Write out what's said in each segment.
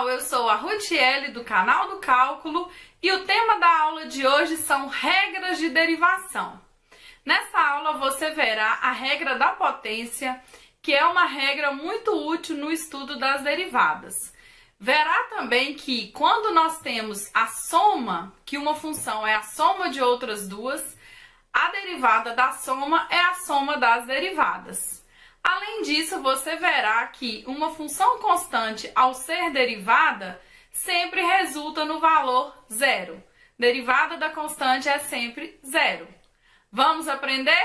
pessoal, eu sou a Rutiele do canal do Cálculo e o tema da aula de hoje são regras de derivação. Nessa aula você verá a regra da potência, que é uma regra muito útil no estudo das derivadas. Verá também que quando nós temos a soma, que uma função é a soma de outras duas, a derivada da soma é a soma das derivadas. Além disso, você verá que uma função constante, ao ser derivada, sempre resulta no valor zero. Derivada da constante é sempre zero. Vamos aprender?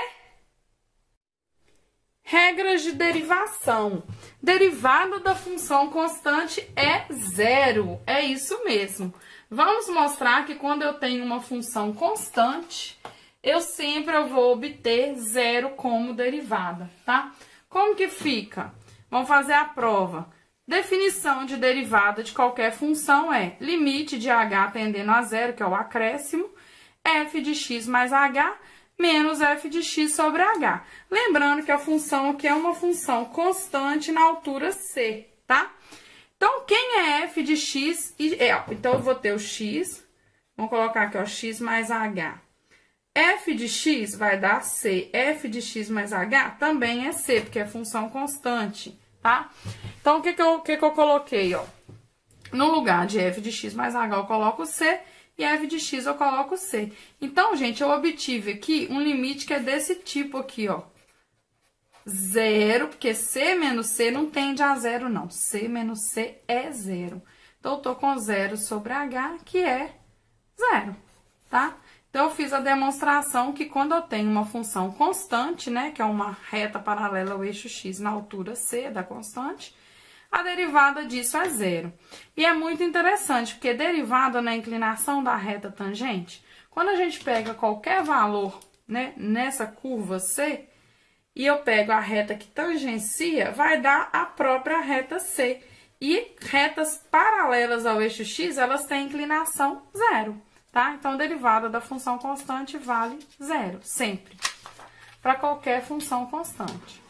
Regras de derivação. Derivada da função constante é zero. É isso mesmo. Vamos mostrar que quando eu tenho uma função constante, eu sempre vou obter zero como derivada, tá? Como que fica? Vamos fazer a prova. Definição de derivada de qualquer função é limite de h tendendo a zero, que é o acréscimo, f de x mais h, menos f de x sobre h. Lembrando que a função aqui é uma função constante na altura c, tá? Então, quem é f de x? Então, eu vou ter o x, vamos colocar aqui, ó, x mais h. F de x vai dar c, f de x mais h também é c, porque é função constante, tá? Então, o que eu coloquei, ó? No lugar de f de x mais h, eu coloco c, e f de x eu coloco c. Então, gente, eu obtive aqui um limite que é desse tipo aqui, ó. Zero, porque c menos c não tende a zero, não. C menos c é zero. Então, eu tô com zero sobre h, que é zero, tá? Então, eu fiz a demonstração que quando eu tenho uma função constante, né, que é uma reta paralela ao eixo x na altura c da constante, a derivada disso é zero. E é muito interessante, porque derivada na inclinação da reta tangente, quando a gente pega qualquer valor, né, nessa curva c, e eu pego a reta que tangencia, vai dar a própria reta c. E retas paralelas ao eixo x, elas têm inclinação zero. Tá? Então, derivada da função constante vale zero, sempre, para qualquer função constante.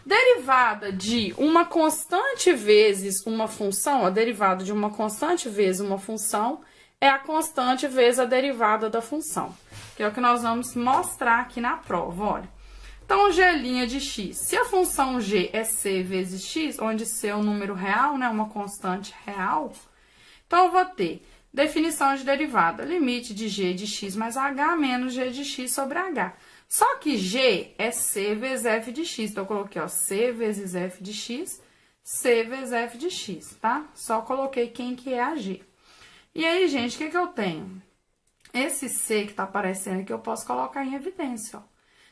Derivada de uma constante vezes uma função, a derivada de uma constante vezes uma função, é a constante vezes a derivada da função, que é o que nós vamos mostrar aqui na prova, olha. Então, g' de x, se a função g é c vezes x, onde c é um número real, né, uma constante real, então eu vou ter definição de derivada, limite de g de x mais h menos g de x sobre h. Só que g é c vezes f de x. Então, eu coloquei, ó, c vezes f de x, c vezes f de x, tá? Só coloquei quem que é a g. E aí, gente, o que que eu tenho? Esse c que tá aparecendo aqui, eu posso colocar em evidência, ó.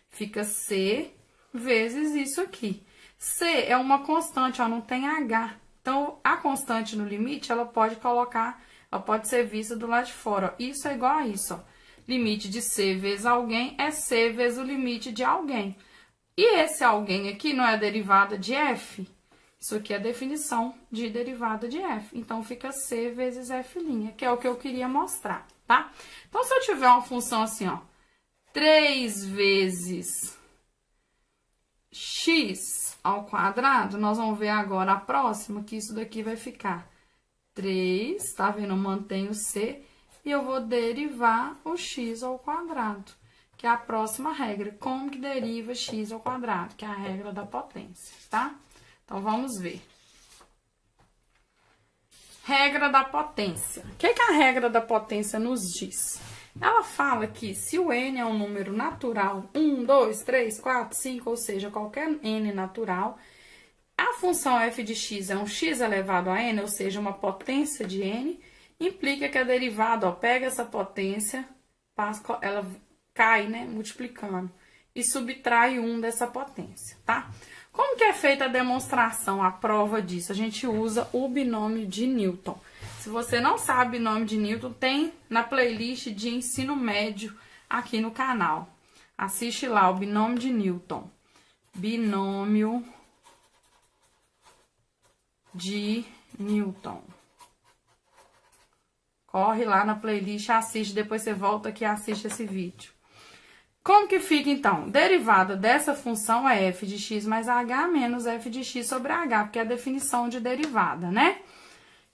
Fica c vezes isso aqui. C é uma constante, ó, não tem h. Então, a constante no limite, ela pode ser vista do lado de fora, ó. Isso é igual a isso, ó. Limite de c vezes alguém é c vezes o limite de alguém. E esse alguém aqui não é a derivada de f? Isso aqui é a definição de derivada de f. Então, fica c vezes f', que é o que eu queria mostrar, tá? Então, se eu tiver uma função assim, ó, 3 vezes x ao quadrado, nós vamos ver agora a próxima, que isso daqui vai ficar 3, tá vendo? Eu mantenho c e eu vou derivar o x ao quadrado, que é a próxima regra. Como que deriva x ao quadrado? Que é a regra da potência, tá? Então, vamos ver. Regra da potência. O que a regra da potência nos diz? Ela fala que se o n é um número natural, 1, 2, 3, 4, 5, ou seja, qualquer n natural, a função f de x é um x elevado a n, ou seja, uma potência de n, implica que a derivada, ó, pega essa potência, ela cai, né, multiplicando, e subtrai 1 dessa potência, tá? Como que é feita a demonstração, a prova disso? A gente usa o binômio de Newton. Se você não sabe o binômio de Newton, tem na playlist de ensino médio aqui no canal. Assiste lá o binômio de Newton. Binômio de Newton. Corre lá na playlist, assiste, depois você volta aqui e assiste esse vídeo. Como que fica, então? Derivada dessa função é f de x mais h menos f de x sobre h, porque é a definição de derivada, né?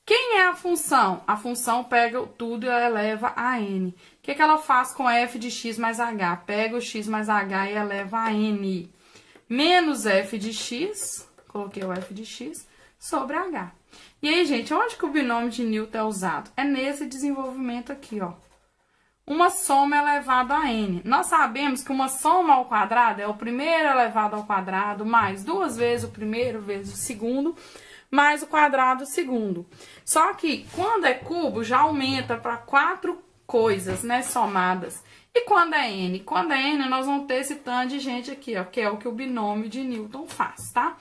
Quem é a função? A função pega tudo e eleva a n. O que ela faz com f de x mais h? Pega o x mais h e eleva a n. Menos f de x, coloquei o f de x, sobre h. E aí, gente, onde que o binômio de Newton é usado? É nesse desenvolvimento aqui, ó. Uma soma elevada a n. Nós sabemos que uma soma ao quadrado é o primeiro elevado ao quadrado, mais 2 vezes o primeiro vezes o segundo, mais o quadrado segundo. Só que quando é cubo, já aumenta para 4 coisas, né, somadas. E quando é n? Quando é n, nós vamos ter esse tanto de gente aqui, ó, que é o que o binômio de Newton faz, tá?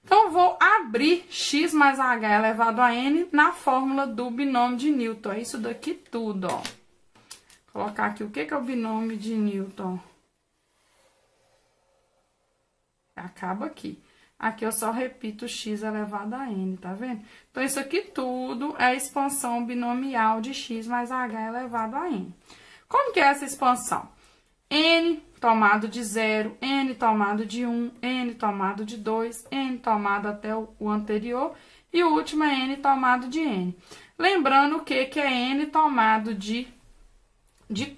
Então, eu vou abrir x mais h elevado a n na fórmula do binômio de Newton. É isso daqui tudo, ó. Vou colocar aqui o que é o binômio de Newton. Acaba aqui. Aqui eu só repito x elevado a n, tá vendo? Então, isso aqui tudo é a expansão binomial de x mais h elevado a n. Como que é essa expansão? N tomado de 0, n tomado de 1, n tomado de 2, n tomado até o anterior e o último é n tomado de n. Lembrando o que é n tomado de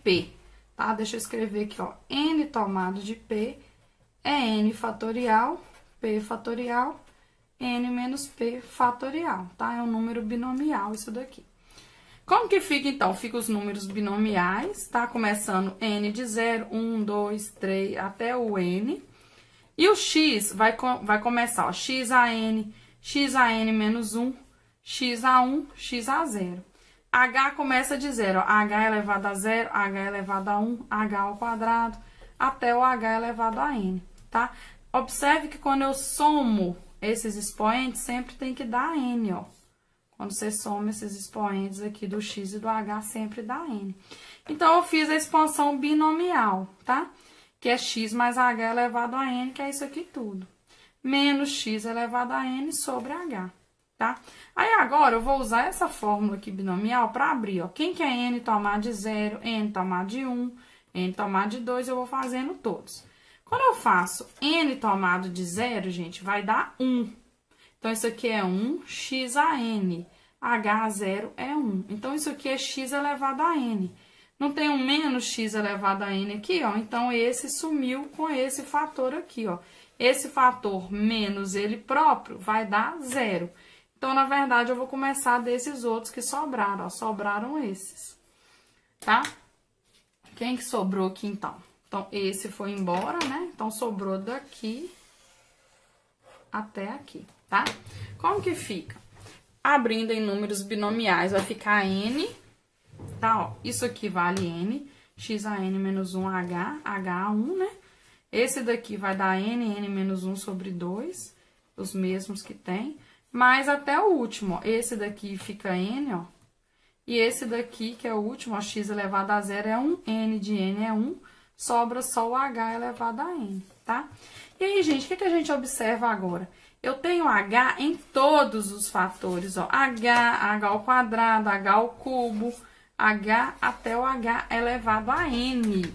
P, tá? Deixa eu escrever aqui, ó. N tomado de P é n fatorial, P fatorial, n menos P fatorial, tá? É um número binomial isso daqui. Como que fica, então? Fica os números binomiais, tá? Começando n de 0, 1, 2, 3, até o n. E o x vai começar, ó, x a n menos 1, x a 1, x a 0. H começa de 0, ó, h elevado a 0, h elevado a 1, h ao quadrado, até o h elevado a n, tá? Observe que quando eu somo esses expoentes, sempre tem que dar n, ó. Quando você soma esses expoentes aqui do x e do h, sempre dá n. Então, eu fiz a expansão binomial, tá? Que é x mais h elevado a n, que é isso aqui tudo. Menos x elevado a n sobre h, tá? Aí, agora, eu vou usar essa fórmula aqui binomial para abrir, ó. Quem que é n tomado de 0, n tomado de 1, n tomado de 2, eu vou fazendo todos. Quando eu faço n tomado de 0, gente, vai dar 1. Então, isso aqui é 1, x a n. h a 0 é 1. Então, isso aqui é x elevado a n. Não tem um menos x elevado a n aqui, ó. Então, esse sumiu com esse fator aqui, ó. Esse fator menos ele próprio vai dar 0. Então, na verdade, eu vou começar desses outros que sobraram, ó. Sobraram esses, tá? Quem que sobrou aqui, então? Então, esse foi embora, né? Então, sobrou daqui até aqui, tá? Como que fica? Abrindo em números binomiais, vai ficar n, tá? Ó, isso aqui vale n, x a n menos 1h, h a 1, né? Esse daqui vai dar n menos 1 sobre 2, os mesmos que tem, mas até o último, ó, esse daqui fica n, ó, e esse daqui, que é o último, ó, x elevado a 0 é 1, n de n é 1, sobra só o h elevado a n, tá? E aí, gente, o que a gente observa agora? Eu tenho h em todos os fatores, ó, h ao quadrado, h ao cubo, h até o h elevado a n.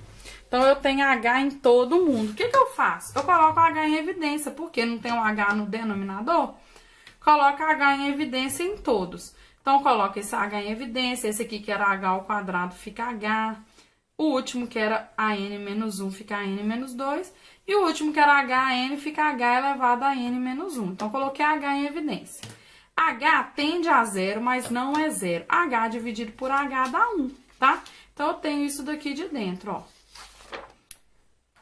Então, eu tenho h em todo mundo. O que eu faço? Eu coloco h em evidência, porque não tem um h no denominador? Coloco h em evidência em todos. Então, eu coloco esse h em evidência, esse aqui que era h ao quadrado fica h, o último que era a n menos 1 fica a n menos 2, e o último que era h a n fica h elevado a n menos 1. Então, coloquei h em evidência. H tende a 0, mas não é 0. H dividido por H dá 1, tá? Então, eu tenho isso daqui de dentro, ó.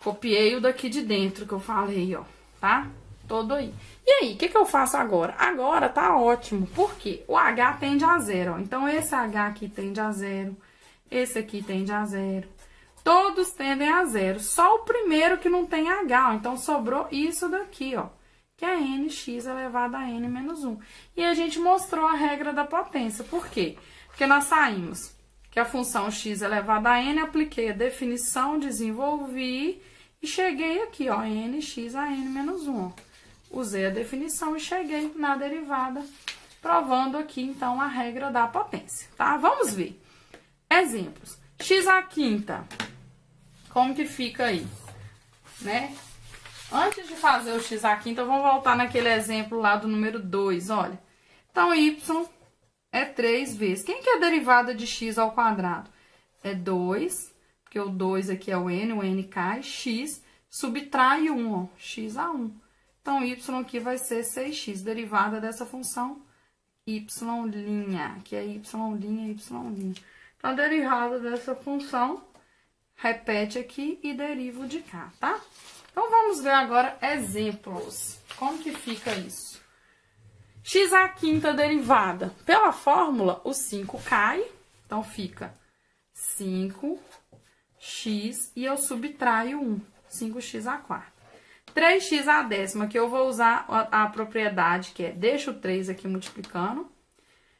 Copiei o daqui de dentro que eu falei, ó, tá? Todo aí. E aí, o que eu faço agora? Agora tá ótimo, por quê? O H tende a 0, ó. Então, esse H aqui tende a 0, esse aqui tende a 0. Todos tendem a 0, só o primeiro que não tem H, ó. Então, sobrou isso daqui, ó, que é nx elevado a n menos 1. E a gente mostrou a regra da potência. Por quê? Porque nós saímos que a função x elevado a n, apliquei a definição, desenvolvi e cheguei aqui, ó, nx a n menos 1, ó. Usei a definição e cheguei na derivada, provando aqui, então, a regra da potência, tá? Vamos ver. Exemplos. X à quinta. Como que fica aí, né? Antes de fazer o x à quinta, vamos voltar naquele exemplo lá do número 2, olha. Então, y é 3 vezes. Quem que é a derivada de x ao quadrado? É 2, porque o 2 aqui é o n cai, x, subtrai 1, ó, x a 1. Então, y aqui vai ser 6x, derivada dessa função y', que é y'. Então, a derivada dessa função, repete aqui e derivo de cá, tá? Então, vamos ver agora exemplos. Como que fica isso? X à quinta derivada. Pela fórmula, o 5 cai, então fica 5x e eu subtraio 1, 5x à quarta. 3x à décima, que eu vou usar a propriedade que é, deixa o 3 aqui multiplicando.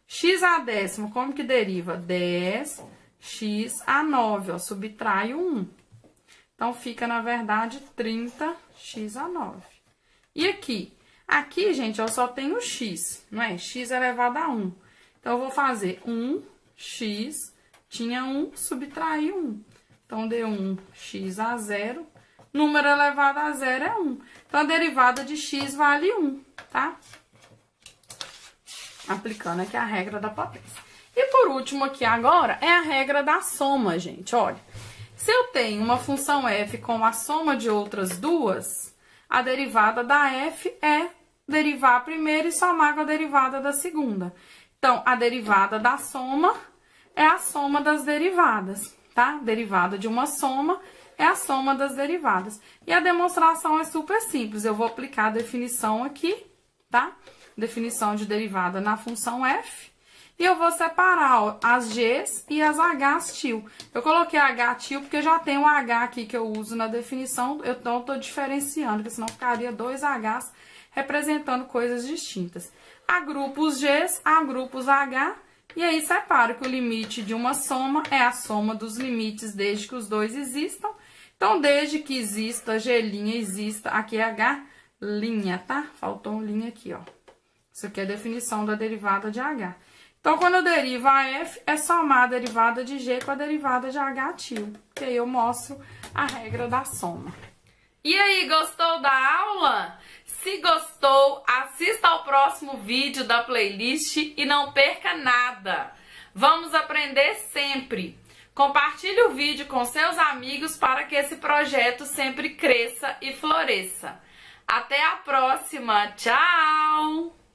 X à décima, como que deriva? 10x à 9, ó, subtraio 1. Então, fica, na verdade, 30x à 9. E aqui? Aqui, gente, eu só tenho x, não é? X elevado a 1. Então, eu vou fazer 1x, tinha 1, subtrair 1. Então, deu 1x a 0. Número elevado a 0 é 1. Então, a derivada de x vale 1, tá? Aplicando aqui a regra da potência. E por último aqui agora é a regra da soma, gente. Olha, se eu tenho uma função f com a soma de outras duas, a derivada da f é derivar a primeira e somar com a derivada da segunda. Então, a derivada da soma é a soma das derivadas, tá? Derivada de uma soma é a soma das derivadas. E a demonstração é super simples. Eu vou aplicar a definição aqui, tá? Definição de derivada na função f. E eu vou separar, ó, as g's e as h's til. Eu coloquei h til porque já tem o h aqui que eu uso na definição. Então, eu tô diferenciando, porque senão ficaria 2 h's representando coisas distintas. Agrupo os g's, agrupo os h. E aí, separo que o limite de uma soma é a soma dos limites desde que os dois existam. Então, desde que exista g', exista, aqui é h', tá? Faltou um linha aqui, ó. Isso aqui é a definição da derivada de h. Então, quando eu derivo a f, é somar a derivada de g com a derivada de h til. Que aí eu mostro a regra da soma. E aí, gostou da aula? Se gostou, assista ao próximo vídeo da playlist e não perca nada. Vamos aprender sempre. Compartilhe o vídeo com seus amigos para que esse projeto sempre cresça e floresça. Até a próxima. Tchau!